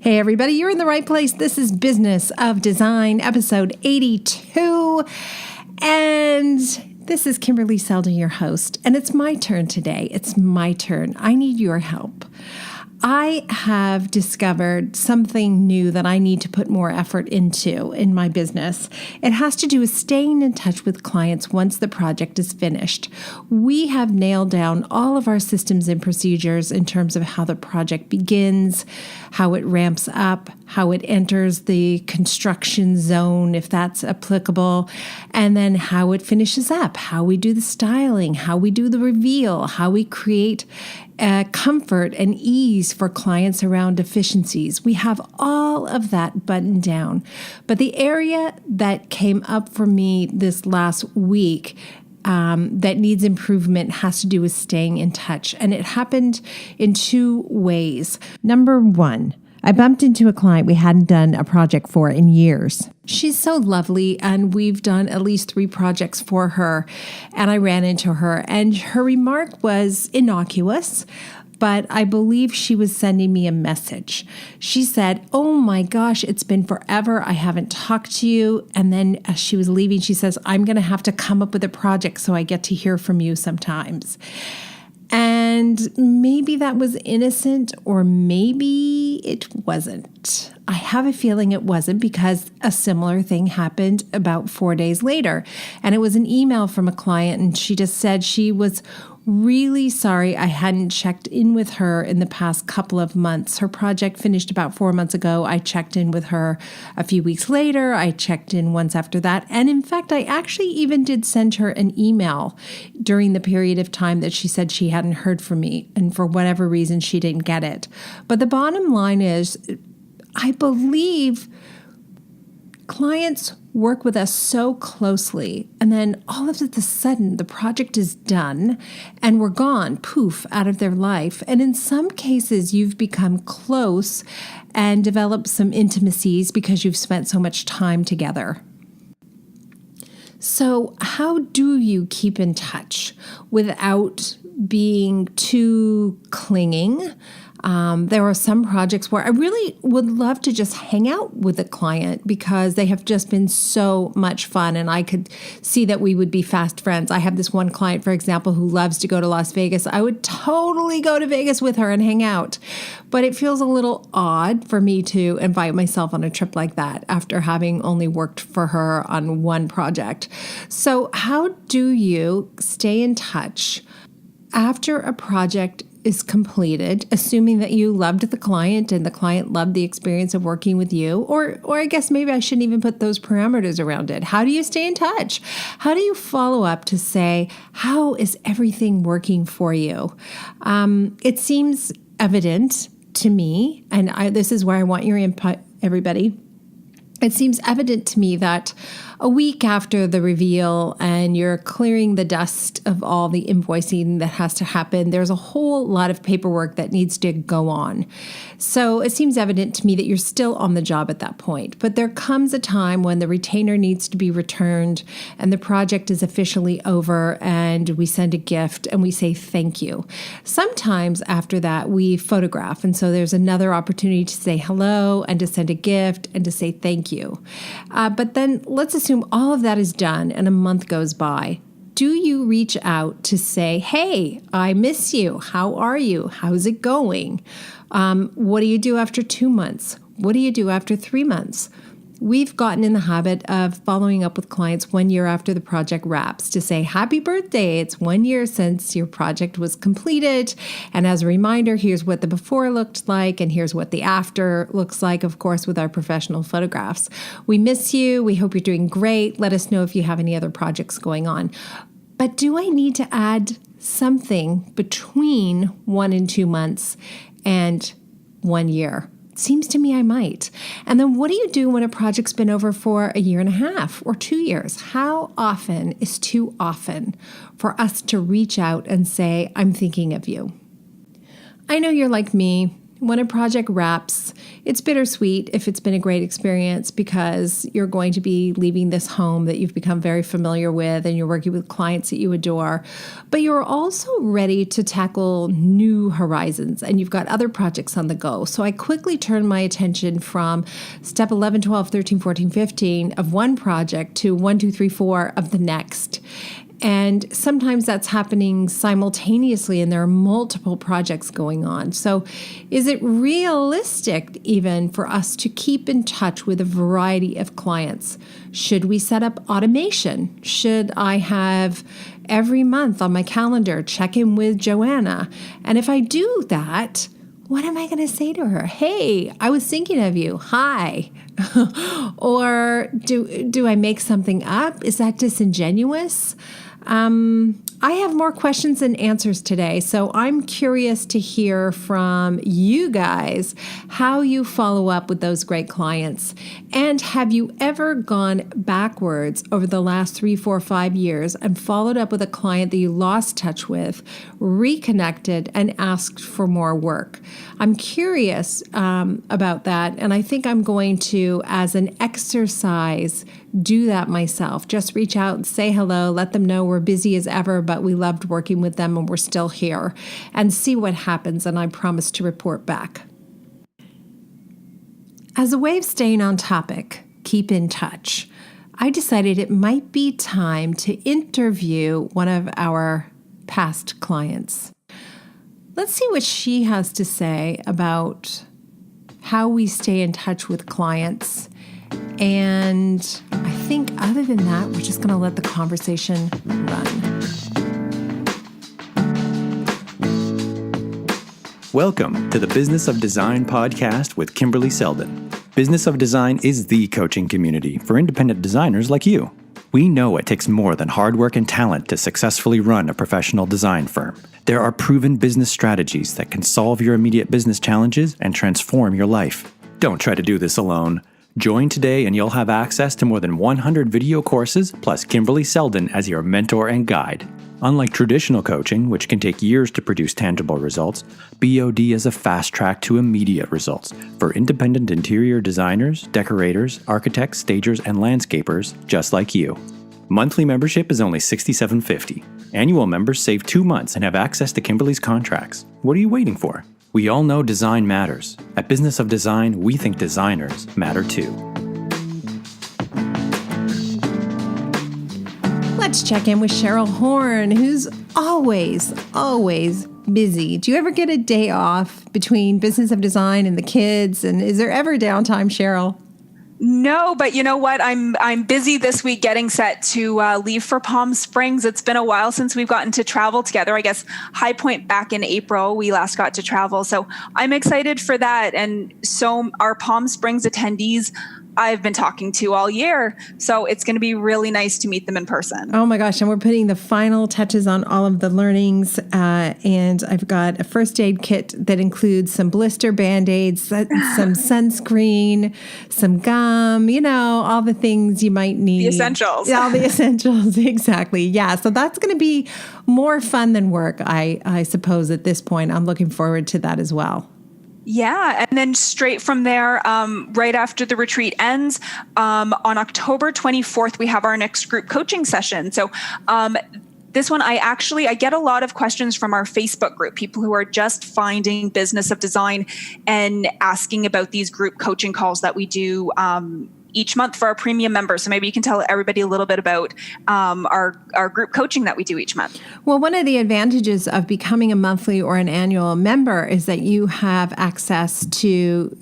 Hey everybody, you're in the right place. This is Business of Design, episode 82. And this is Kimberley Seldon, your host. And it's my turn today. It's my turn. I need your help. I have discovered something new that I need to put more effort into in my business. It has to do with staying in touch with clients once the project is finished. We have nailed down all of our systems and procedures in terms of how the project begins, how it ramps up, how it enters the construction zone, if that's applicable, and then how it finishes up, how we do the styling, how we do the reveal, how we create comfort and ease for clients around efficiencies. We have all of that buttoned down. But the area that came up for me this last week that needs improvement has to do with staying in touch. And it happened in two ways. Number one, I bumped into a client we hadn't done a project for in years. She's so lovely, and we've done at least 3 projects for her, and I ran into her, and her remark was innocuous, but I believe she was sending me a message. She said, "Oh my gosh, it's been forever. I haven't talked to you." And then as she was leaving, she says, "I'm going to have to come up with a project so I get to hear from you sometimes." And maybe that was innocent, or maybe it wasn't. I have a feeling it wasn't, because a similar thing happened about 4 days later. And it was an email from a client, and she just said she was really sorry I hadn't checked in with her in the past couple of months. Her project finished about 4 months ago. I checked in with her a few weeks later. I checked in once after that. And in fact, I actually even did send her an email during the period of time that she said she hadn't heard from me. And for whatever reason, she didn't get it. But the bottom line is, I believe clients work with us so closely, and then all of a sudden the project is done and we're gone, poof, out of their life. And in some cases, you've become close and developed some intimacies because you've spent so much time together. So how do you keep in touch without being too clinging? There are some projects where I really would love to just hang out with a client because they have just been so much fun, and I could see that we would be fast friends. I have this one client, for example, who loves to go to Las Vegas. I would totally go to Vegas with her and hang out, but it feels a little odd for me to invite myself on a trip like that after having only worked for her on one project. So how do you stay in touch after a project is completed, assuming that you loved the client and the client loved the experience of working with you? Or I guess maybe I shouldn't even put those parameters around it. How do you stay in touch? How do you follow up to say, how is everything working for you? It seems evident to me, and this is where I want your input, everybody. It seems evident to me that a week after the reveal and you're clearing the dust of all the invoicing that has to happen, there's a whole lot of paperwork that needs to go on. So it seems evident to me that you're still on the job at that point. But there comes a time when the retainer needs to be returned and the project is officially over, and we send a gift and we say thank you. Sometimes after that, we photograph. And so there's another opportunity to say hello and to send a gift and to say thank you. But then let's assume all of that is done and a month goes by. Do you reach out to say, "Hey, I miss you. How are you? How's it going? What do you do after 2 months? What do you do after 3 months?" We've gotten in the habit of following up with clients 1 year after the project wraps to say, "Happy birthday. It's 1 year since your project was completed. And as a reminder, here's what the before looked like, and here's what the after looks like," of course, with our professional photographs. "We miss you. We hope you're doing great. Let us know if you have any other projects going on." But do I need to add something between 1 and 2 months and 1 year? Seems to me I might. And then what do you do when a project's been over for 1.5 years or 2 years? How often is too often for us to reach out and say, "I'm thinking of you"? I know you're like me. When a project wraps, it's bittersweet if it's been a great experience because you're going to be leaving this home that you've become very familiar with and you're working with clients that you adore. But you're also ready to tackle new horizons and you've got other projects on the go. So I quickly turned my attention from step 11, 12, 13, 14, 15 of one project to 1, 2, 3, 4 of the next. And sometimes that's happening simultaneously and there are multiple projects going on. So is it realistic even for us to keep in touch with a variety of clients? Should we set up automation? Should I have every month on my calendar check in with Joanna? And if I do that, what am I going to say to her? Hey, I was thinking of you. Hi. Or do I make something up? Is that disingenuous? I have more questions than answers today, so I'm curious to hear from you guys how you follow up with those great clients. And have you ever gone backwards over the last 3, 4, 5 years and followed up with a client that you lost touch with, reconnected, and asked for more work? I'm curious about that, and I think I'm going to, as an exercise, do that myself. Just reach out and say hello, let them know we're busy as ever, but we loved working with them and we're still here, and see what happens, and I promise to report back. As a way of staying on topic, keep in touch, I decided it might be time to interview one of our past clients. Let's see what she has to say about how we stay in touch with clients. And I think other than that, we're just going to let the conversation run. Welcome to the Business of Design podcast with Kimberley Seldon. Business of Design is the coaching community for independent designers like you. We know it takes more than hard work and talent to successfully run a professional design firm. There are proven business strategies that can solve your immediate business challenges and transform your life. Don't try to do this alone. Join today and you'll have access to more than 100 video courses plus Kimberley Seldon as your mentor and guide. Unlike traditional coaching, which can take years to produce tangible results, BOD is a fast track to immediate results for independent interior designers, decorators, architects, stagers, and landscapers just like you. Monthly membership is only $67.50. Annual members save 2 months and have access to Kimberley's contracts. What are you waiting for? We all know design matters. At Business of Design, we think designers matter too. Let's check in with Cheryl Horn, who's always busy. Do you ever get a day off between Business of Design and the kids? And is there ever downtime, Cheryl? No, but you know what? I'm busy this week getting set to leave for Palm Springs. It's been a while since we've gotten to travel together. I guess high point back in April, we last got to travel. So I'm excited for that. And so our Palm Springs attendees, I've been talking to all year. So it's going to be really nice to meet them in person. Oh my gosh. And we're putting the final touches on all of the learnings. And I've got a first aid kit that includes some blister Band-Aids, some sunscreen, some gum, all the things you might need. The essentials. All the essentials. Exactly. Yeah. So that's going to be more fun than work, I suppose, at this point. I'm looking forward to that as well. Yeah. And then straight from there, right after the retreat ends, on October 24th, we have our next group coaching session. So this one, I get a lot of questions from our Facebook group, people who are just finding Business of Design and asking about these group coaching calls that we do each month for our premium members. So maybe you can tell everybody a little bit about our group coaching that we do each month. Well, one of the advantages of becoming a monthly or an annual member is that you have access to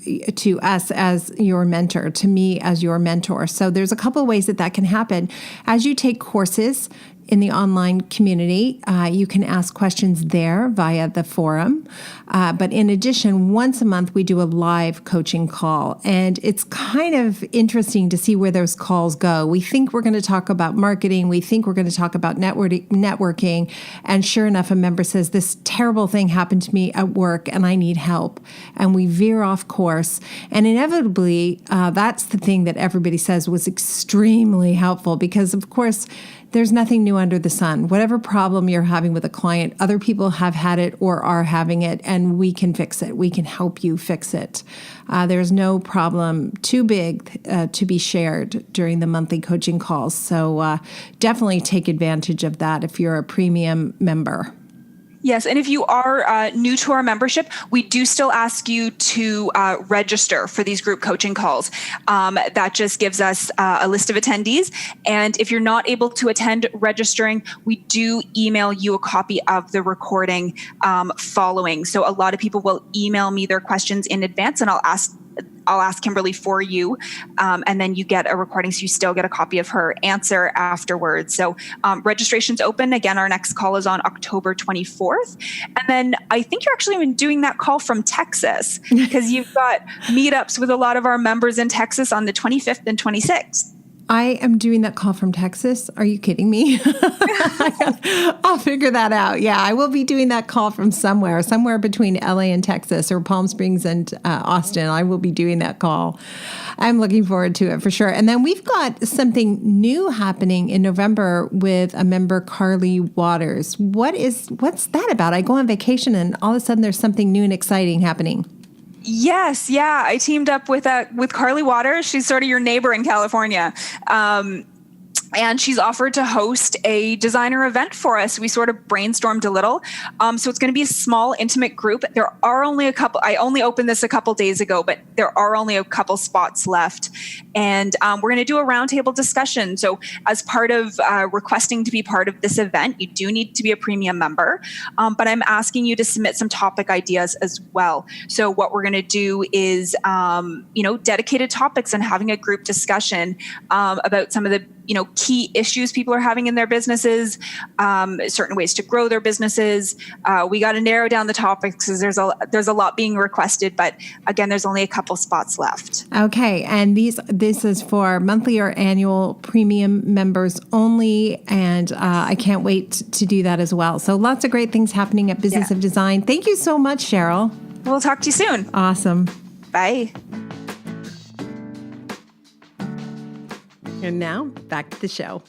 us as your mentor, to me as your mentor. So there's a couple of ways that can happen. As you take courses in the online community, you can ask questions there via the forum. But in addition, once a month, we do a live coaching call. And it's kind of interesting to see where those calls go. We think we're going to talk about marketing. We think we're going to talk about networking. And sure enough, a member says, this terrible thing happened to me at work and I need help. And we veer off course. And inevitably, that's the thing that everybody says was extremely helpful because, of course, there's nothing new under the sun. Whatever problem you're having with a client, other people have had it or are having it, and we can fix it. We can help you fix it. There's no problem too big to be shared during the monthly coaching calls. So definitely take advantage of that if you're a premium member. Yes, and if you are new to our membership, we do still ask you to register for these group coaching calls. That just gives us a list of attendees. And if you're not able to attend registering, we do email you a copy of the recording following. So a lot of people will email me their questions in advance, and I'll ask Kimberley for you, and then you get a recording, so you still get a copy of her answer afterwards. So registration's open. Again, our next call is on October 24th. And then I think you're actually even doing that call from Texas, because you've got meetups with a lot of our members in Texas on the 25th and 26th. I am doing that call from Texas. Are you kidding me? I'll figure that out. Yeah, I will be doing that call from somewhere between LA and Texas, or Palm Springs and Austin. I will be doing that call. I'm looking forward to it for sure. And then we've got something new happening in November with a member, Carly Waters. What's that about? I go on vacation and all of a sudden there's something new and exciting happening. Yes, yeah. I teamed up with Carly Waters. She's sort of your neighbor in California. And she's offered to host a designer event for us. We sort of brainstormed a little. So it's going to be a small, intimate group. There are only a couple. I only opened this a couple days ago, but there are only a couple spots left. And we're going to do a roundtable discussion. So as part of requesting to be part of this event, you do need to be a premium member. But I'm asking you to submit some topic ideas as well. So what we're going to do is, dedicated topics and having a group discussion about some of the key issues people are having in their businesses, certain ways to grow their businesses. We got to narrow down the topics because there's a lot being requested, but again, there's only a couple spots left. Okay, and this is for monthly or annual premium members only, and I can't wait to do that as well. So lots of great things happening at Business of Design. Thank you so much, Cheryl. We'll talk to you soon. Awesome. Bye. And now, back to the show.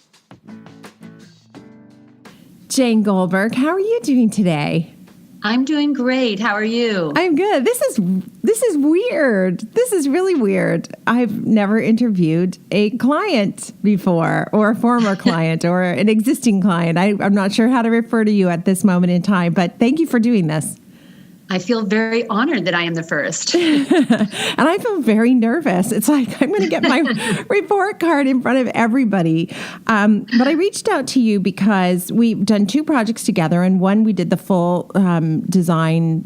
Jane Goldberg, how are you doing today? I'm doing great. How are you? I'm good. This is weird. This is really weird. I've never interviewed a client before, or a former client, or an existing client. I'm not sure how to refer to you at this moment in time, but thank you for doing this. I feel very honored that I am the first. And I feel very nervous. It's like I'm going to get my report card in front of everybody. But I reached out to you because we've done 2 projects together. And one, we did the full design,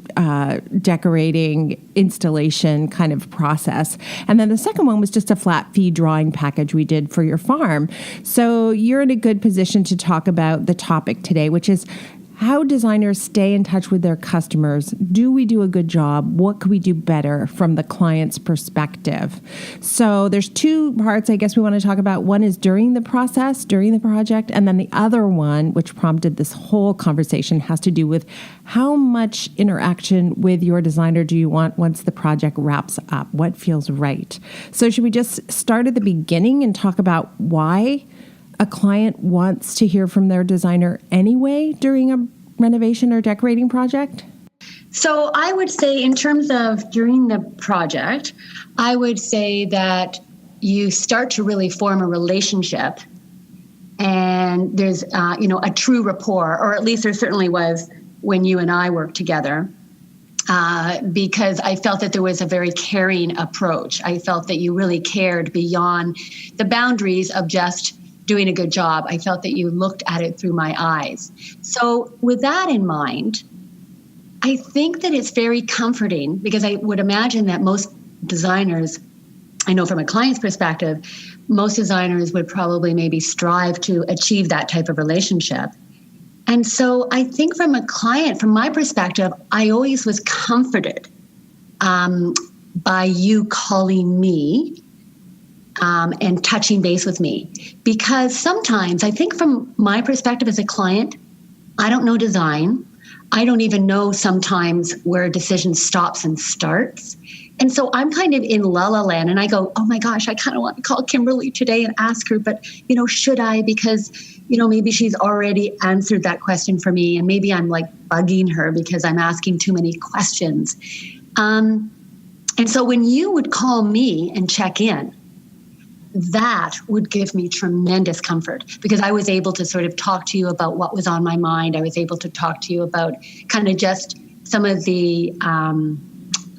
decorating, installation kind of process. And then the second one was just a flat fee drawing package we did for your farm. So you're in a good position to talk about the topic today, which is how designers stay in touch with their customers. Do we do a good job? What could we do better from the client's perspective? So there's 2 parts I guess we want to talk about. One is during the process, during the project, and then the other one, which prompted this whole conversation, has to do with how much interaction with your designer do you want once the project wraps up? What feels right? So should we just start at the beginning and talk about why a client wants to hear from their designer anyway during a renovation or decorating project? So I would say, in terms of during the project, I would say that you start to really form a relationship, and there's a true rapport, or at least there certainly was when you and I worked together. Because I felt that there was a very caring approach. I felt that you really cared beyond the boundaries of just doing a good job. I felt that you looked at it through my eyes. So with that in mind, I think that it's very comforting, because I would imagine that most designers, I know from a client's perspective, most designers would probably maybe strive to achieve that type of relationship. And so I think from a client, from my perspective, I always was comforted by you calling me and touching base with me. Because sometimes, I think from my perspective as a client, I don't know design. I don't even know sometimes where a decision stops and starts. And so I'm kind of in la la land, and I go, oh my gosh, I kind of want to call Kimberly today and ask her, but, should I? Because, maybe she's already answered that question for me, and maybe I'm like bugging her because I'm asking too many questions. And so when you would call me and check in, that would give me tremendous comfort, because I was able to sort of talk to you about what was on my mind. I was able to talk to you about kind of just some of the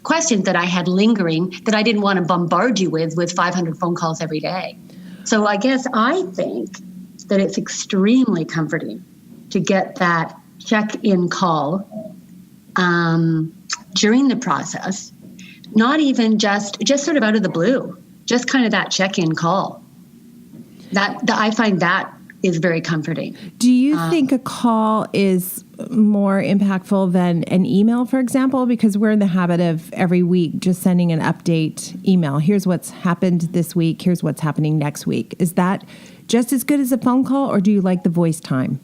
questions that I had lingering that I didn't want to bombard you with 500 phone calls every day. So I guess I think that it's extremely comforting to get that check-in call during the process, not even just sort of out of the blue, just kind of that check-in call. That I find that is very comforting. Do you think a call is more impactful than an email, for example? Because we're in the habit of every week just sending an update email. Here's what's happened this week. Here's what's happening next week. Is that just as good as a phone call, or do you like the voice time?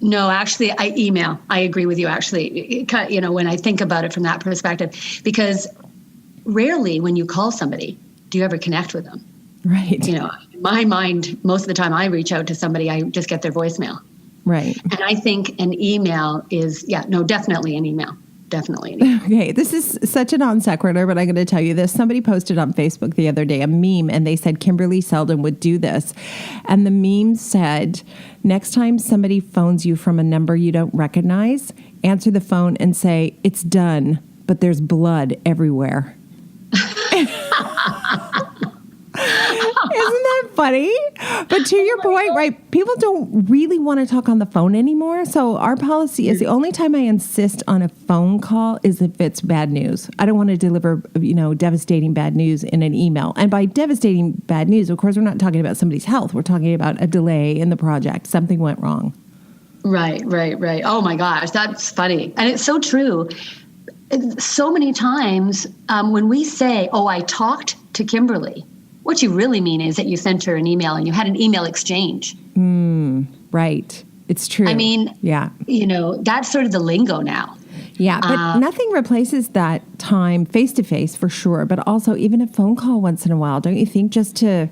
No, actually, I email. I agree with you, actually, when I think about it from that perspective, because rarely when you call somebody, do you ever connect with them? Right. In my mind, most of the time I reach out to somebody, I just get their voicemail. Right. And I think an email is, definitely an email. Definitely an email. Okay, this is such a non sequitur, but I'm going to tell you this. Somebody posted on Facebook the other day a meme, and they said Kimberley Seldon would do this. And the meme said, next time somebody phones you from a number you don't recognize, answer the phone and say, it's done, but there's blood everywhere. Isn't that funny? But to your point, right, people don't really want to talk on the phone anymore. So our policy is the only time I insist on a phone call is if it's bad news. I don't want to deliver, devastating bad news in an email. And by devastating bad news, of course, we're not talking about somebody's health. We're talking about a delay in the project. Something went wrong. Right. Oh my gosh, that's funny. And it's so true. So many times when we say, oh, I talked to Kimberly, what you really mean is that you sent her an email and you had an email exchange. Right. It's true. I mean, yeah. That's sort of the lingo now. Yeah, but nothing replaces that time face-to-face for sure, but also even a phone call once in a while, don't you think? Just to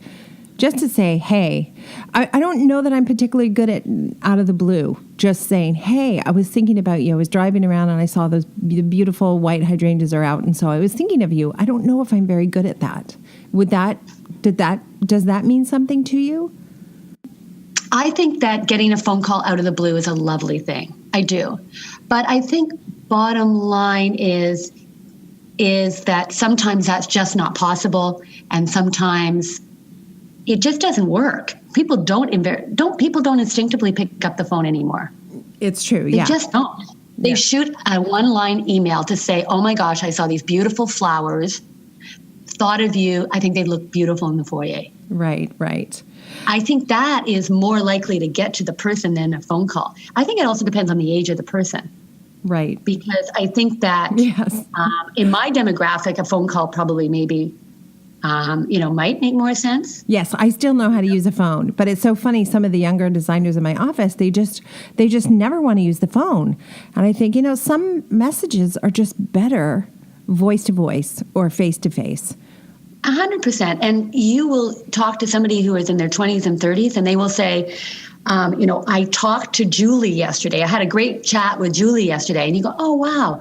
say, hey, I don't know that I'm particularly good at out of the blue, just saying, hey, I was thinking about you. I was driving around and I saw the beautiful white hydrangeas are out, and so I was thinking of you. I don't know if I'm very good at that. Does that mean something to you? I think that getting a phone call out of the blue is a lovely thing. I do. But I think bottom line is that sometimes that's just not possible, and sometimes it just doesn't work. People don't instinctively pick up the phone anymore. It's true. They just don't. They shoot a one-line email to say, "Oh my gosh, I saw these beautiful flowers. Thought of you. I think they look beautiful in the foyer." Right. I think that is more likely to get to the person than a phone call. I think it also depends on the age of the person. Right. Because I think that in my demographic, a phone call probably maybe might make more sense. Yes, I still know how to use a phone, but it's so funny. Some of the younger designers in my office, they just never want to use the phone. And I think, some messages are just better voice to voice or face to face. 100%. And you will talk to somebody who is in their 20s and 30s, and they will say, I talked to Julie yesterday. I had a great chat with Julie yesterday. And you go, oh, wow.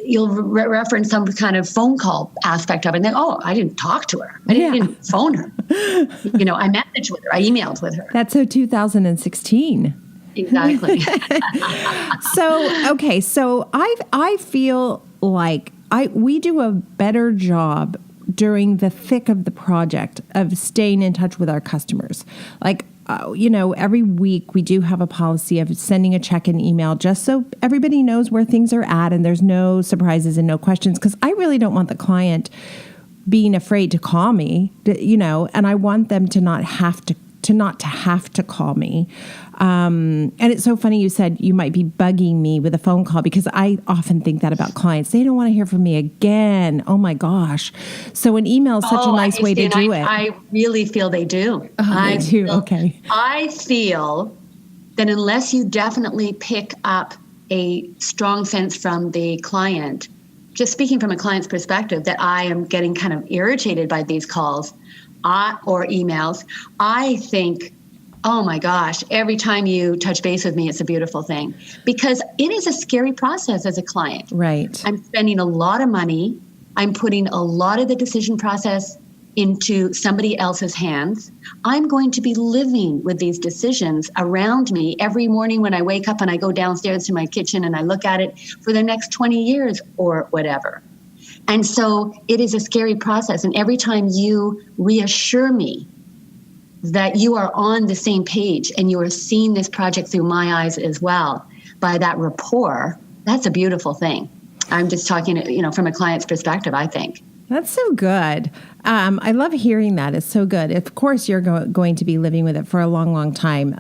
You'll reference some kind of phone call aspect of it. And then, oh, I didn't talk to her. I didn't phone her. I messaged with her. I emailed with her. That's so 2016. Exactly. So I feel like we do a better job during the thick of the project of staying in touch with our customers. Every week we do have a policy of sending a check-in email just so everybody knows where things are at and there's no surprises and no questions, because I really don't want the client being afraid to call me, and I want them to not have to call me. And it's so funny you said you might be bugging me with a phone call, because I often think that about clients. They don't want to hear from me again. Oh my gosh. So an email is such a nice way to do it. I really feel they do. They do. Okay. I feel that unless you definitely pick up a strong sense from the client just speaking from a client's perspective, that I am getting kind of irritated by these calls or emails, I think, oh my gosh, every time you touch base with me, it's a beautiful thing, because it is a scary process as a client. Right. I'm spending a lot of money. I'm putting a lot of the decision process into somebody else's hands. I'm going to be living with these decisions around me every morning when I wake up and I go downstairs to my kitchen and I look at it for the next 20 years or whatever. And so it is a scary process. And every time you reassure me that you are on the same page and you are seeing this project through my eyes as well, by that rapport, that's a beautiful thing. I'm just talking, from a client's perspective, I think. That's so good. I love hearing that. It's so good. Of course, you're going to be living with it for a long, long time,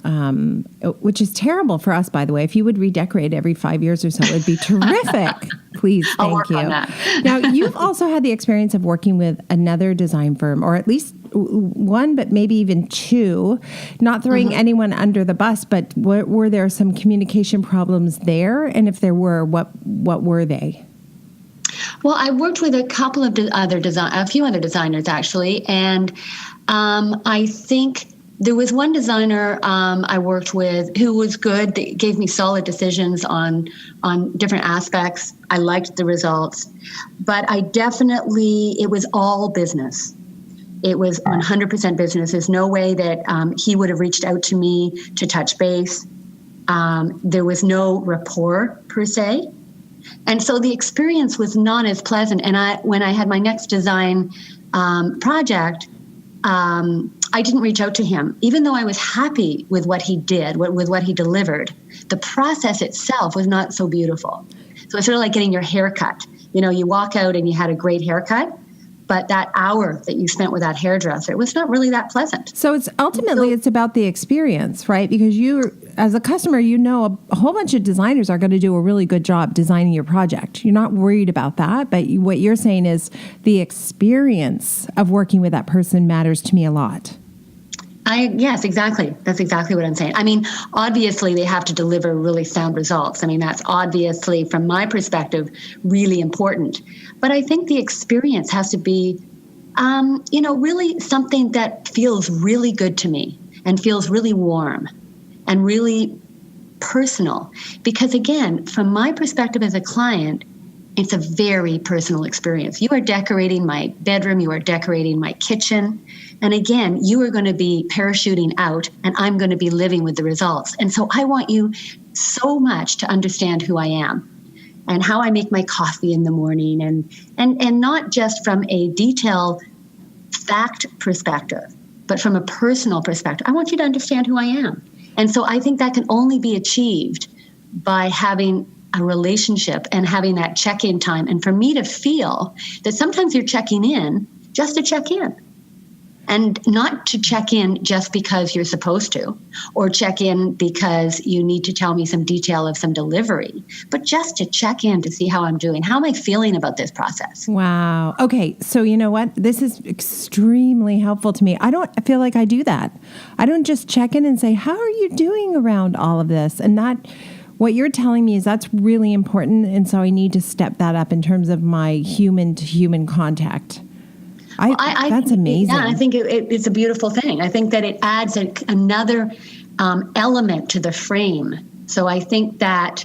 which is terrible for us, by the way. If you would redecorate every 5 years or so, it would be terrific. Please, I'll thank work you. on that. Now, you've also had the experience of working with another design firm, or at least one, but maybe even two, not throwing anyone under the bus, but were there some communication problems there? And if there were, what were they? Well, I worked with a couple of a few other designers actually, and I think there was one designer I worked with who was good. They gave me solid decisions on different aspects. I liked the results, but it was all business. It was 100% business. There's no way that he would have reached out to me to touch base. There was no rapport per se. And so the experience was not as pleasant. And when I had my next design project, I didn't reach out to him, even though I was happy with what he did, with what he delivered. The process itself was not so beautiful. So it's sort of like getting your hair cut. You walk out and you had a great haircut, but that hour that you spent with that hairdresser, it was not really that pleasant. So it's about the experience, right? Because you, as a customer, a whole bunch of designers are going to do a really good job designing your project. You're not worried about that, but what you're saying is the experience of working with that person matters to me a lot. Yes, exactly. That's exactly what I'm saying. I mean, obviously, they have to deliver really sound results. I mean, that's obviously, from my perspective, really important. But I think the experience has to be, really something that feels really good to me and feels really warm and really personal. Because again, from my perspective as a client, it's a very personal experience. You are decorating my bedroom, you are decorating my kitchen. And again, you are going to be parachuting out and I'm going to be living with the results. And so I want you so much to understand who I am and how I make my coffee in the morning, and not just from a detailed fact perspective, but from a personal perspective. I want you to understand who I am. And so I think that can only be achieved by having a relationship and having that check-in time. And for me to feel that sometimes you're checking in just to check in, and not to check in just because you're supposed to, or check in because you need to tell me some detail of some delivery, but just to check in to see how I'm doing. How am I feeling about this process? Wow. Okay. So you know what? This is extremely helpful to me. I don't feel like I do that. I don't just check in and say, how are you doing around all of this? And what you're telling me is that's really important. And so I need to step that up in terms of my human to human contact. That's amazing. Yeah, I think it's a beautiful thing. I think that it adds another element to the frame. So I think that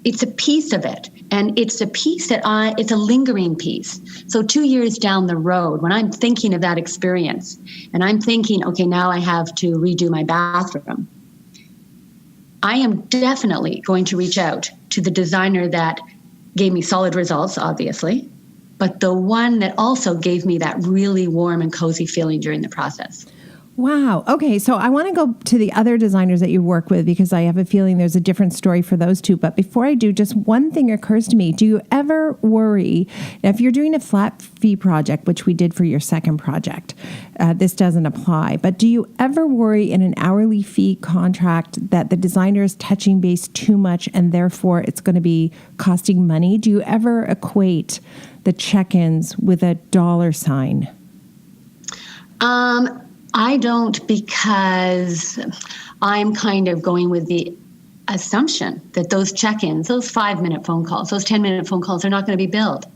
it's a piece of it. And it's a piece it's a lingering piece. So 2 years down the road, when I'm thinking of that experience and I'm thinking, okay, now I have to redo my bathroom, I am definitely going to reach out to the designer that gave me solid results, obviously, but the one that also gave me that really warm and cozy feeling during the process. Wow. Okay. So I want to go to the other designers that you work with because I have a feeling there's a different story for those two. But before I do, just one thing occurs to me. Do you ever worry, if you're doing a flat fee project, which we did for your second project, this doesn't apply, but do you ever worry in an hourly fee contract that the designer is touching base too much and therefore it's going to be costing money? Do you ever equate the check-ins with a dollar sign? I don't, because I'm kind of going with the assumption that those check-ins, those 5-minute phone calls, those 10-minute phone calls are not going to be billed.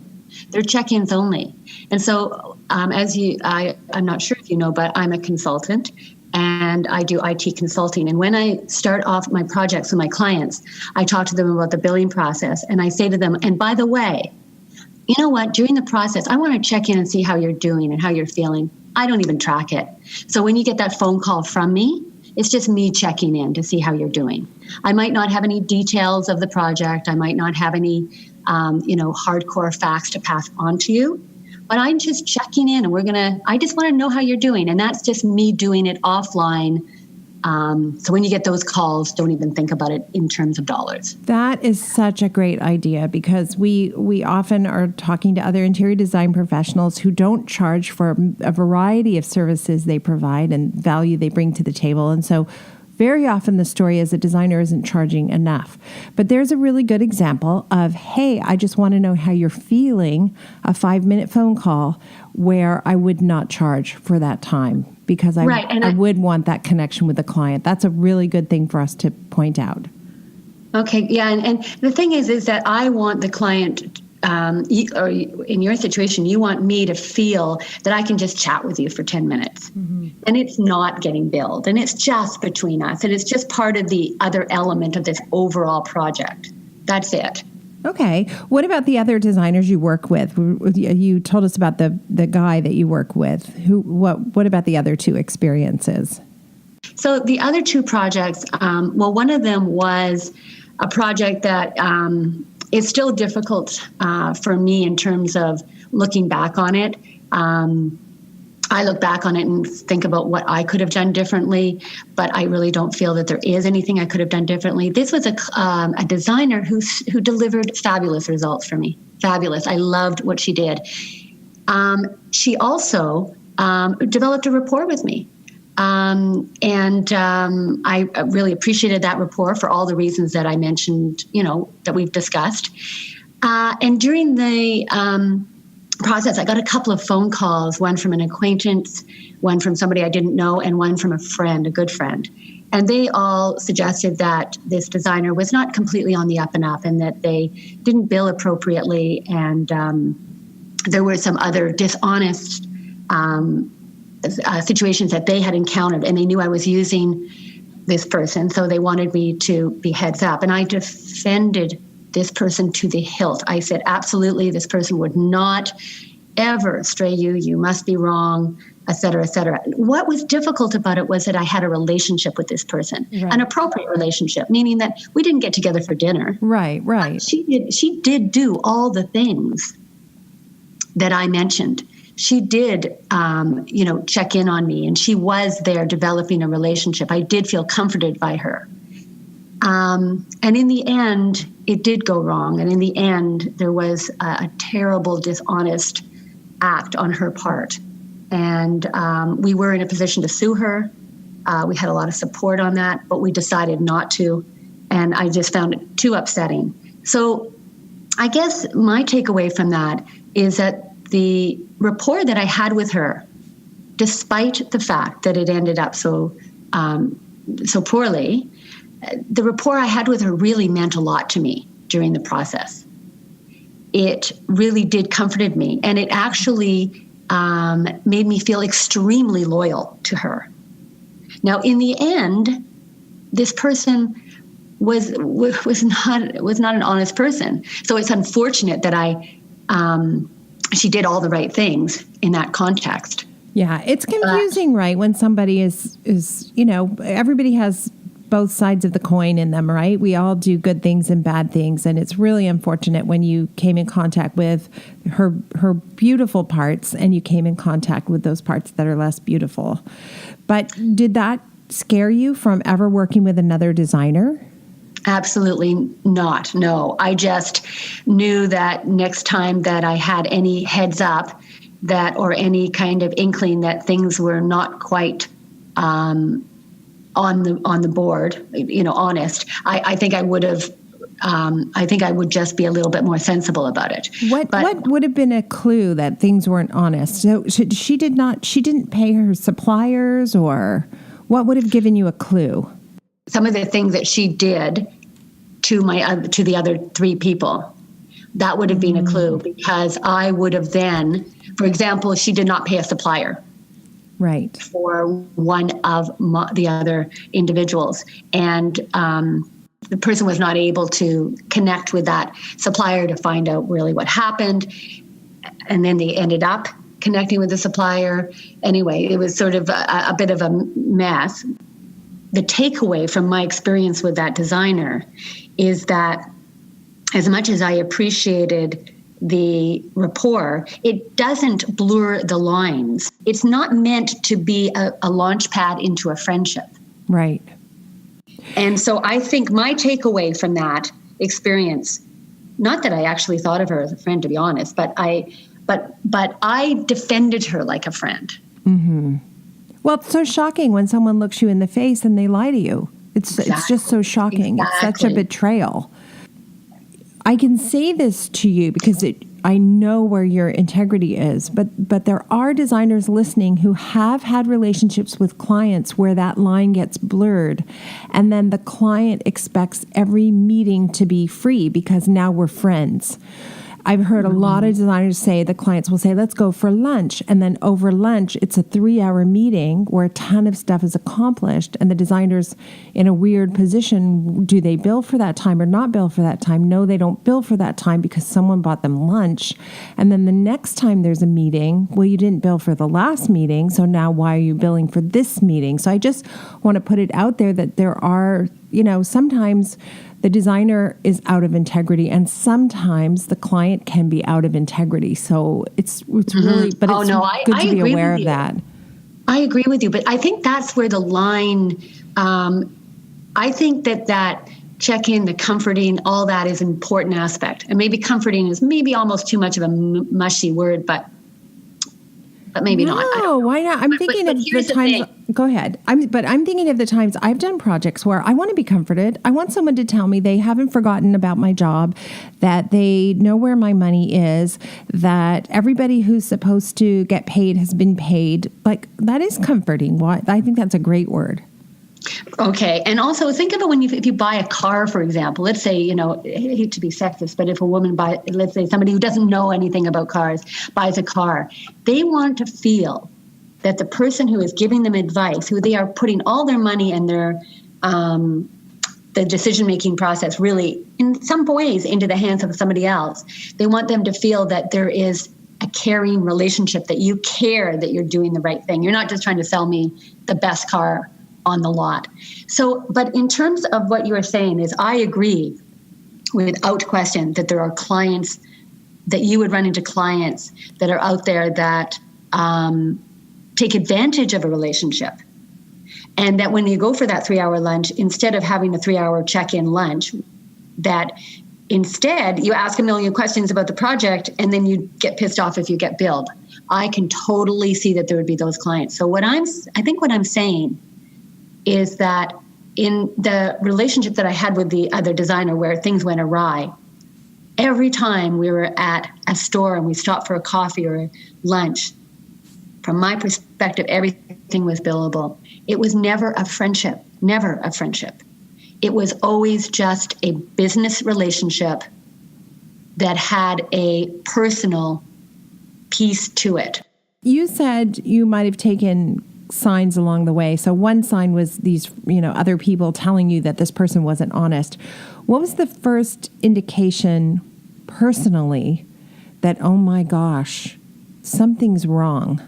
They're check-ins only. And so I'm not sure if you know, but I'm a consultant and I do IT consulting. And when I start off my projects with my clients, I talk to them about the billing process. And I say to them, and by the way, you know what, during the process, I want to check in and see how you're doing and how you're feeling. I don't even track it. So when you get that phone call from me, it's just me checking in to see how you're doing. I might not have any details of the project. I might not have any, hardcore facts to pass on to you, but I'm just checking in and I just want to know how you're doing. And that's just me doing it offline. So when you get those calls, don't even think about it in terms of dollars. That is such a great idea because we often are talking to other interior design professionals who don't charge for a variety of services they provide and value they bring to the table. And so very often the story is a designer isn't charging enough. But there's a really good example of, hey, I just want to know how you're feeling, a 5-minute phone call where I would not charge for that time because I would want that connection with the client. That's a really good thing for us to point out. Okay, yeah, and the thing is that I want the client, or in your situation, you want me to feel that I can just chat with you for 10 minutes. Mm-hmm. And it's not getting billed, and it's just between us, and it's just part of the other element of this overall project. That's it. Okay. What about the other designers you work with? You told us about the guy that you work with. What about the other two experiences? So the other two projects, one of them was a project that is still difficult for me in terms of looking back on it. I look back on it and think about what I could have done differently, but I really don't feel that there is anything I could have done differently. This was a designer who delivered fabulous results for me. Fabulous. I loved what she did. She also developed a rapport with me. And I really appreciated that rapport for all the reasons that I mentioned, that we've discussed. And during the process, I got a couple of phone calls, one from an acquaintance, one from somebody I didn't know, and one from a friend, a good friend. And they all suggested that this designer was not completely on the up and up and that they didn't bill appropriately. And there were some other dishonest situations that they had encountered, and they knew I was using this person, so they wanted me to be heads up. And I defended this person to the hilt. I said, absolutely, this person would not ever stray you. You must be wrong, et cetera, et cetera. What was difficult about it was that I had a relationship with this person, an appropriate relationship, meaning that we didn't get together for dinner. Right. She did do all the things that I mentioned. She did, check in on me, and she was there developing a relationship. I did feel comforted by her. And in the end, it did go wrong. And in the end, there was a terrible, dishonest act on her part. And we were in a position to sue her. We had a lot of support on that, but we decided not to. And I just found it too upsetting. So I guess my takeaway from that is that the rapport that I had with her, despite the fact that it ended up so poorly, the rapport I had with her really meant a lot to me during the process. It really did comforted me, and it actually made me feel extremely loyal to her. Now, in the end, this person was not an honest person. So it's unfortunate that she did all the right things in that context. Yeah, it's confusing, right? When somebody is everybody has both sides of the coin in them, right? We all do good things and bad things, and it's really unfortunate when you came in contact with her beautiful parts and you came in contact with those parts that are less beautiful. But did that scare you from ever working with another designer? Absolutely not. No, I just knew that next time that I had any heads up or any kind of inkling that things were not quite on the board, honest, I think I would have. I think I would just be a little bit more sensible about it. What would have been a clue that things weren't honest? So she didn't pay her suppliers, or what would have given you a clue? Some of the things that she did to the other three people. That would have been a clue, because I would have then, for example, she did not pay a supplier. Right. For one of the other individuals. And the person was not able to connect with that supplier to find out really what happened. And then they ended up connecting with the supplier. Anyway, it was sort of a bit of a mess. The takeaway from my experience with that designer is that as much as I appreciated the rapport, it doesn't blur the lines. It's not meant to be a launch pad into a friendship. Right. And so I think my takeaway from that experience, not that I actually thought of her as a friend, to be honest, but I defended her like a friend. Mm-hmm. Well, it's so shocking when someone looks you in the face and they lie to you. It's just so shocking. Exactly. It's such a betrayal. I can say this to you because I know where your integrity is, but there are designers listening who have had relationships with clients where that line gets blurred, and then the client expects every meeting to be free because now we're friends. I've heard a lot of designers say, the clients will say, let's go for lunch. And then over lunch, it's a 3-hour meeting where a ton of stuff is accomplished. And the designer's in a weird position. Do they bill for that time or not bill for that time? No, they don't bill for that time because someone bought them lunch. And then the next time there's a meeting, well, you didn't bill for the last meeting. So now why are you billing for this meeting? So I just want to put it out there that there are, sometimes the designer is out of integrity, and sometimes the client can be out of integrity. So it's really, but it's good to be aware of that. I agree with you, but I think that's where the line. I think that check-in, the comforting, all that is an important aspect, and maybe comforting is maybe almost too much of a mushy word, but maybe not. No, why not? I'm thinking of the times. Go ahead. I'm thinking of the times I've done projects where I want to be comforted. I want someone to tell me they haven't forgotten about my job, that they know where my money is, that everybody who's supposed to get paid has been paid. Like, that is comforting. I think that's a great word. Okay. And also think of it if you buy a car, for example. Let's say, I hate to be sexist, but if a woman let's say somebody who doesn't know anything about cars buys a car, they want to feel that the person who is giving them advice, who they are putting all their money and their the decision-making process really in some ways into the hands of somebody else. They want them to feel that there is a caring relationship, that you care that you're doing the right thing. You're not just trying to sell me the best car on the lot. So, but in terms of what you are saying is, I agree without question that there are clients, that you would run into clients that are out there that take advantage of a relationship. And that when you go for that 3-hour lunch, instead of having a 3-hour check-in lunch, that instead you ask a million questions about the project and then you get pissed off if you get billed. I can totally see that there would be those clients. So I think what I'm saying is that in the relationship that I had with the other designer where things went awry, every time we were at a store and we stopped for a coffee or a lunch, from my perspective, everything was billable. It was never a friendship. It was always just a business relationship that had a personal piece to it. You said you might have taken signs along the way. So one sign was these, other people telling you that this person wasn't honest. What was the first indication personally that, oh my gosh, something's wrong?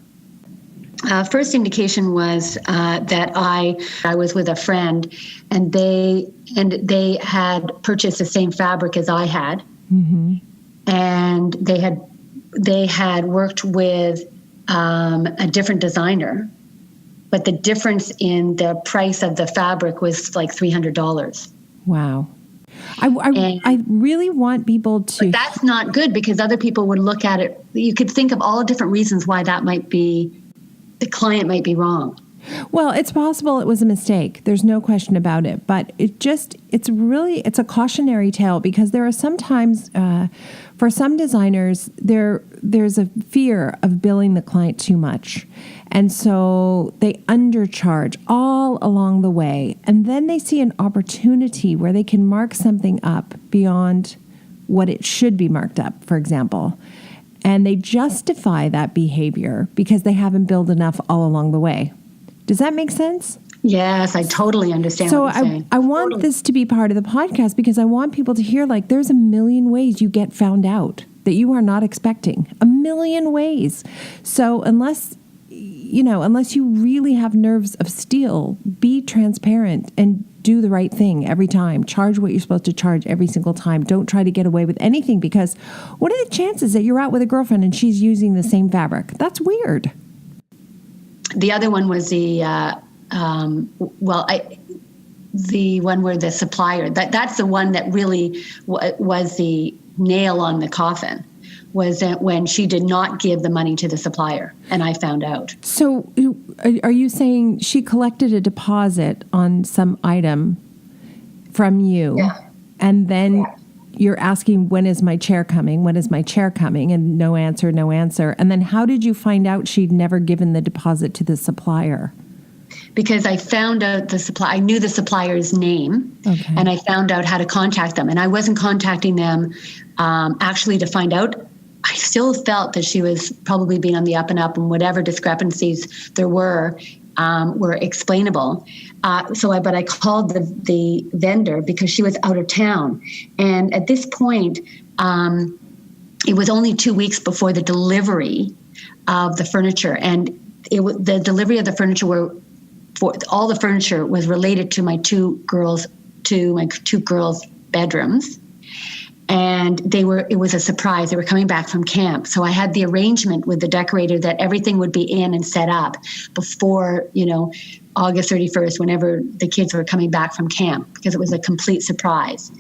First indication was that I was with a friend, and they had purchased the same fabric as I had, and they had worked with a different designer, but the difference in the price of the fabric was like $300. Wow. I really want people to... But that's not good, because other people would look at it. You could think of all different reasons why that might be, the client might be wrong. Well, it's possible it was a mistake. There's no question about it. But it's a cautionary tale, because there are sometimes, for some designers, there's a fear of billing the client too much. And so they undercharge all along the way. And then they see an opportunity where they can mark something up beyond what it should be marked up, for example. And they justify that behavior because they haven't billed enough all along the way. Does that make sense? Yes, I totally understand what you're saying. I want this to be part of the podcast, because I want people to hear, like, there's a million ways you get found out that you are not expecting. A million ways. So unless you really have nerves of steel, be transparent and do the right thing every time. Charge what you're supposed to charge every single time. Don't try to get away with anything, because what are the chances that you're out with a girlfriend and she's using the same fabric? That's weird. The other one was the one where the supplier, that's the one that really was the nail on the coffin, was that when she did not give the money to the supplier, and I found out. So are you saying she collected a deposit on some item from you, and then you're asking, when is my chair coming? When is my chair coming? And no answer, no answer. And then how did you find out she'd never given the deposit to the supplier? Because I found out I knew the supplier's name, and I found out how to contact them. And I wasn't contacting them actually to find out. I still felt that she was probably being on the up and up, and whatever discrepancies there were explainable. But I called the vendor because she was out of town. And at this point, it was only 2 weeks before the delivery of the furniture. And the delivery of the furniture all the furniture was related to my two girls' bedrooms. And it was a surprise. They were coming back from camp. So I had the arrangement with the decorator that everything would be in and set up before, August 31st, whenever the kids were coming back from camp, because it was a complete surprise.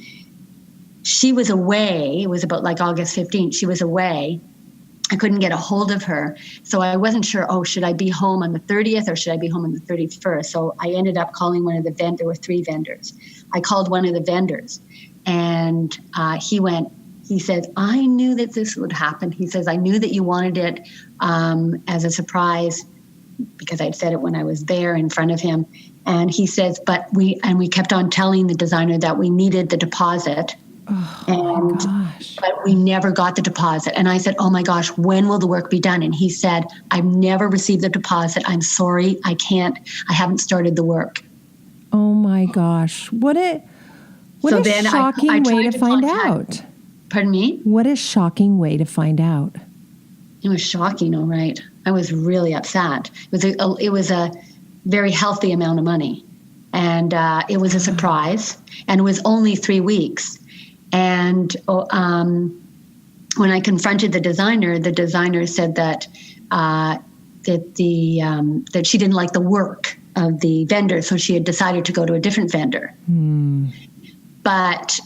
She was away. It was about like August 15th. She was away. I couldn't get a hold of her. So I wasn't sure, should I be home on the 30th or should I be home on the 31st? So I ended up calling one of the vendors. There were 3 vendors. I called one of the vendors. And he said, I knew that this would happen. He says, I knew that you wanted it as a surprise, because I'd said it when I was there in front of him. And he says, but we kept on telling the designer that we needed the deposit. But we never got the deposit. And I said, oh my gosh, when will the work be done? And he said, I've never received the deposit. I'm sorry. I haven't started the work. Oh my gosh. What a shocking way to find out. Pardon me? What a shocking way to find out. It was shocking, all right. I was really upset. It was a very healthy amount of money. And it was a surprise. And it was only 3 weeks. And when I confronted the designer said that that she didn't like the work of the vendor, so she had decided to go to a different vendor. But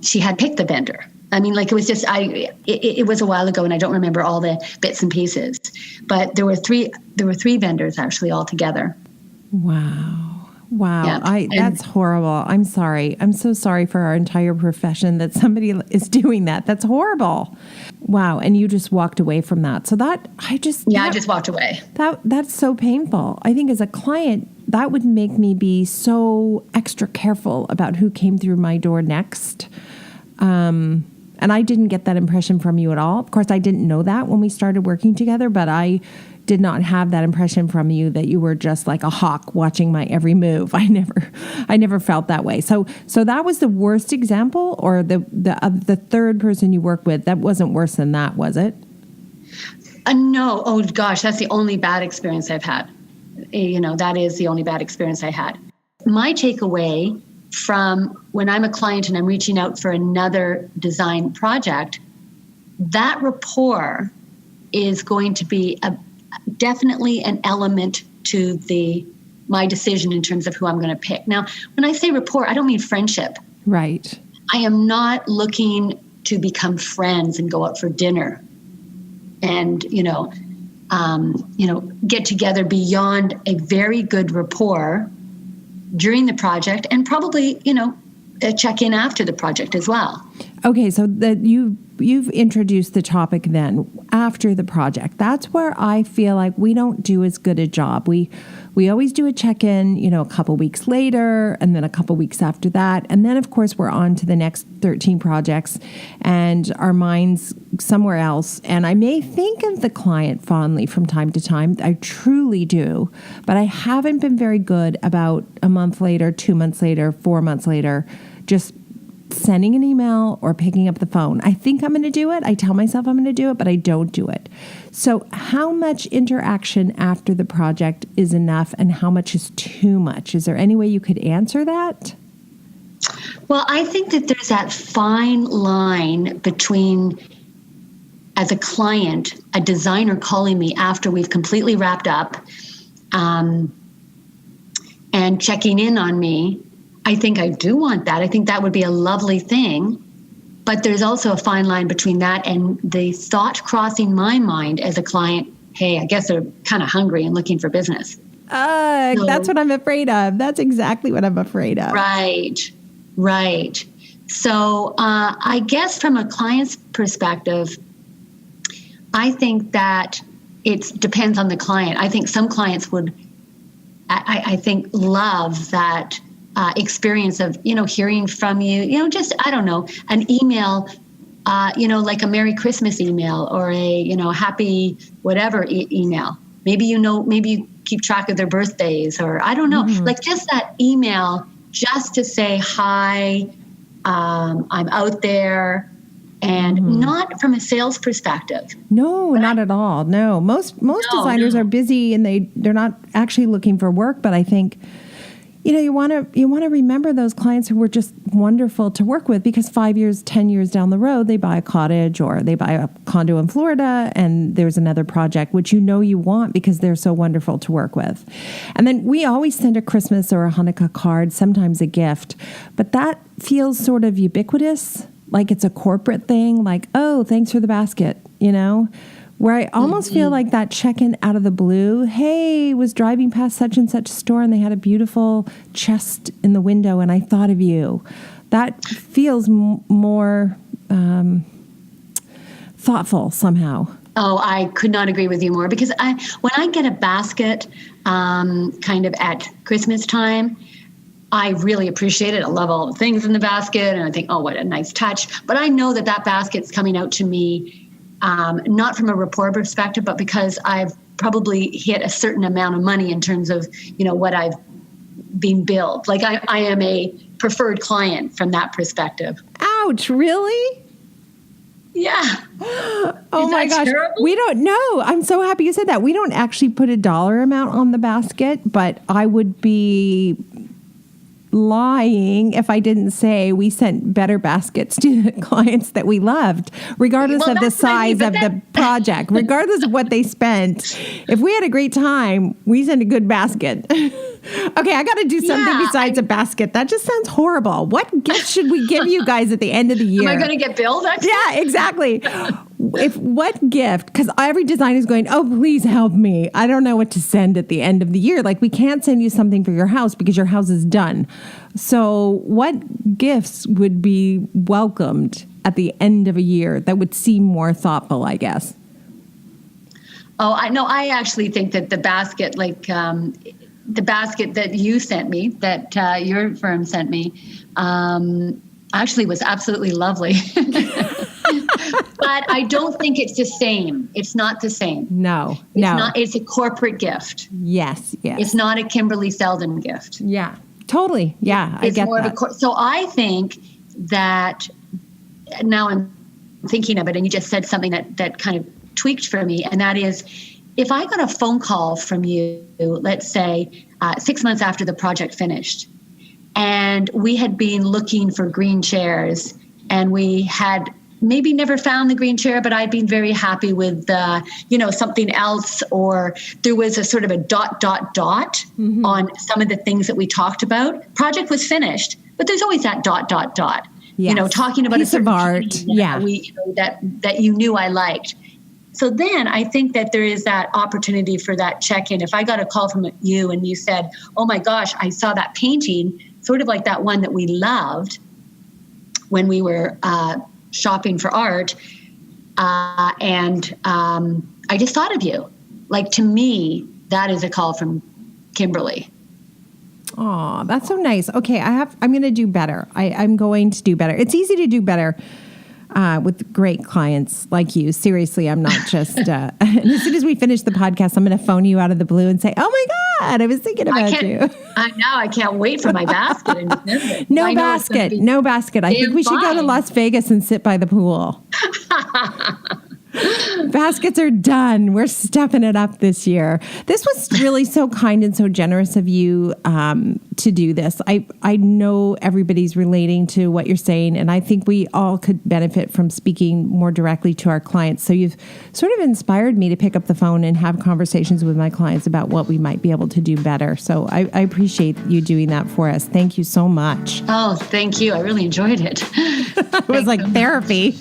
she had picked the vendor. I mean, like, it was just it was a while ago, and I don't remember all the bits and pieces. But there were three vendors actually altogether. Wow. Yeah. That's horrible. I'm sorry. I'm so sorry for our entire profession that somebody is doing that. That's horrible. Wow. And you just walked away from that. So I just walked away. That's so painful. I think as a client, that would make me be so extra careful about who came through my door next. And I didn't get that impression from you at all. Of course, I didn't know that when we started working together, but I did not have that impression from you that you were just like a hawk watching my every move. I never felt that way. So that was the worst example, or the third person you work with, that wasn't worse than that, was it? No. Oh gosh, that's the only bad experience I've had. That is the only bad experience I had. My takeaway from when I'm a client and I'm reaching out for another design project, that rapport is going to be definitely an element to my decision in terms of who I'm going to pick. Now, when I say rapport, I don't mean friendship. Right. I am not looking to become friends and go out for dinner and, get together beyond a very good rapport during the project, and probably, check in after the project as well. Okay, so that you've introduced the topic then after the project. That's where I feel like we don't do as good a job. We always do a check-in, a couple weeks later, and then a couple weeks after that. And then, of course, we're on to the next 13 projects and our mind's somewhere else. And I may think of the client fondly from time to time. I truly do. But I haven't been very good about a month later, 2 months later, 4 months later, just sending an email or picking up the phone. I think I'm going to do it. I tell myself I'm going to do it, but I don't do it. So how much interaction after the project is enough and how much is too much? Is there any way you could answer that? Well, I think that there's that fine line between, as a client, a designer calling me after we've completely wrapped up and checking in on me. I think I do want that. I think that would be a lovely thing. But there's also a fine line between that and the thought crossing my mind as a client, hey, I guess they're kind of hungry and looking for business. That's what I'm afraid of. That's exactly what I'm afraid of. Right. So I guess from a client's perspective, I think that it depends on the client. I think some clients would, I think, love that experience of, hearing from you, just, I don't know, an email, like a Merry Christmas email or a, happy whatever email. Maybe you keep track of their birthdays, or I don't know, like just that email just to say, hi, I'm out there, and not from a sales perspective. No, not at all. No, most designers are busy and they're not actually looking for work, but I think, you want to remember those clients who were just wonderful to work with, because 5 years, 10 years down the road, they buy a cottage or they buy a condo in Florida, and there's another project which you want because they're so wonderful to work with. And then we always send a Christmas or a Hanukkah card, sometimes a gift, but that feels sort of ubiquitous, like it's a corporate thing, like, oh, thanks for the basket, where I almost feel like that check-in out of the blue. Hey, was driving past such and such store and they had a beautiful chest in the window and I thought of you. That feels more thoughtful somehow. Oh, I could not agree with you more, because when I get a basket kind of at Christmas time, I really appreciate it. I love all the things in the basket and I think, oh, what a nice touch. But I know that basket's coming out to me not from a rapport perspective, but because I've probably hit a certain amount of money in terms of, what I've been billed. Like I am a preferred client from that perspective. Ouch, really? Yeah. Oh my gosh. Terrible? We don't know. I'm so happy you said that. We don't actually put a dollar amount on the basket, but I would be lying if I didn't say we sent better baskets to the clients that we loved, regardless of the size of the project, regardless of what they spent. If we had a great time, we sent a good basket. Okay, I got to do something besides a basket. That just sounds horrible. What gift should we give you guys at the end of the year? Am I going to get billed next Yeah, exactly. What gift? Because every designer is going, oh, please help me. I don't know what to send at the end of the year. Like, we can't send you something for your house because your house is done. So what gifts would be welcomed at the end of a year that would seem more thoughtful, I guess? Oh, I know. I actually think that the basket, like the basket that you sent me, that your firm sent me, actually was absolutely lovely. But I don't think it's the same. It's not the same. No. It's a corporate gift. Yes. It's not a Kimberley Seldon gift. Yeah, totally. Yeah, I get that. So I think that now I'm thinking of it, and you just said something that kind of tweaked for me, and that is, if I got a phone call from you, let's say 6 months after the project finished, and we had been looking for green chairs, and we had maybe never found the green chair, but I'd been very happy with, something else, or there was a sort of a ... on some of the things that we talked about. Project was finished, but there's always that ... Yes. Talking about piece a certain of art. that you knew I liked. So then I think that there is that opportunity for that check-in. If I got a call from you and you said, oh my gosh, I saw that painting, sort of like that one that we loved when we were shopping for art, and I just thought of you. Like, to me, that is a call from Kimberly. Oh, that's so nice. Okay, I'm going to do better. I'm going to do better. It's easy to do better with great clients like you. Seriously, I'm not just, and as soon as we finish the podcast, I'm going to phone you out of the blue and say, oh my God, I was thinking about you. I can't wait for my basket. No basket. I think we should go to Las Vegas and sit by the pool. Baskets are done. We're stepping it up this year. This was really so kind and so generous of you to do this. I know everybody's relating to what you're saying, and I think we all could benefit from speaking more directly to our clients. So you've sort of inspired me to pick up the phone and have conversations with my clients about what we might be able to do better. So I appreciate you doing that for us. Thank you so much. Oh, thank you. I really enjoyed it. It was like therapy.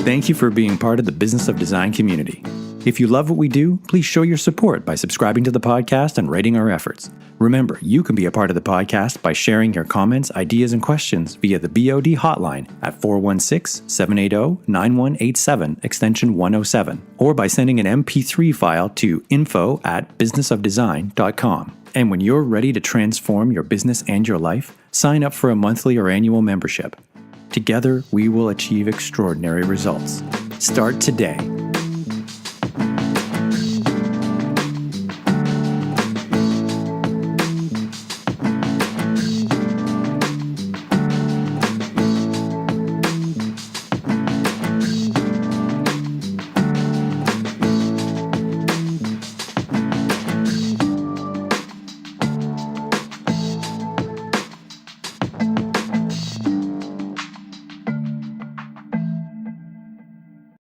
Thank you for being part of the Business of Design community. If you love what we do, please show your support by subscribing to the podcast and rating our efforts. Remember, you can be a part of the podcast by sharing your comments, ideas, and questions via the BOD hotline at 416-780-9187, extension 107, or by sending an MP3 file to info@businessofdesign.com. And when you're ready to transform your business and your life, sign up for a monthly or annual membership. Together, we will achieve extraordinary results. Start today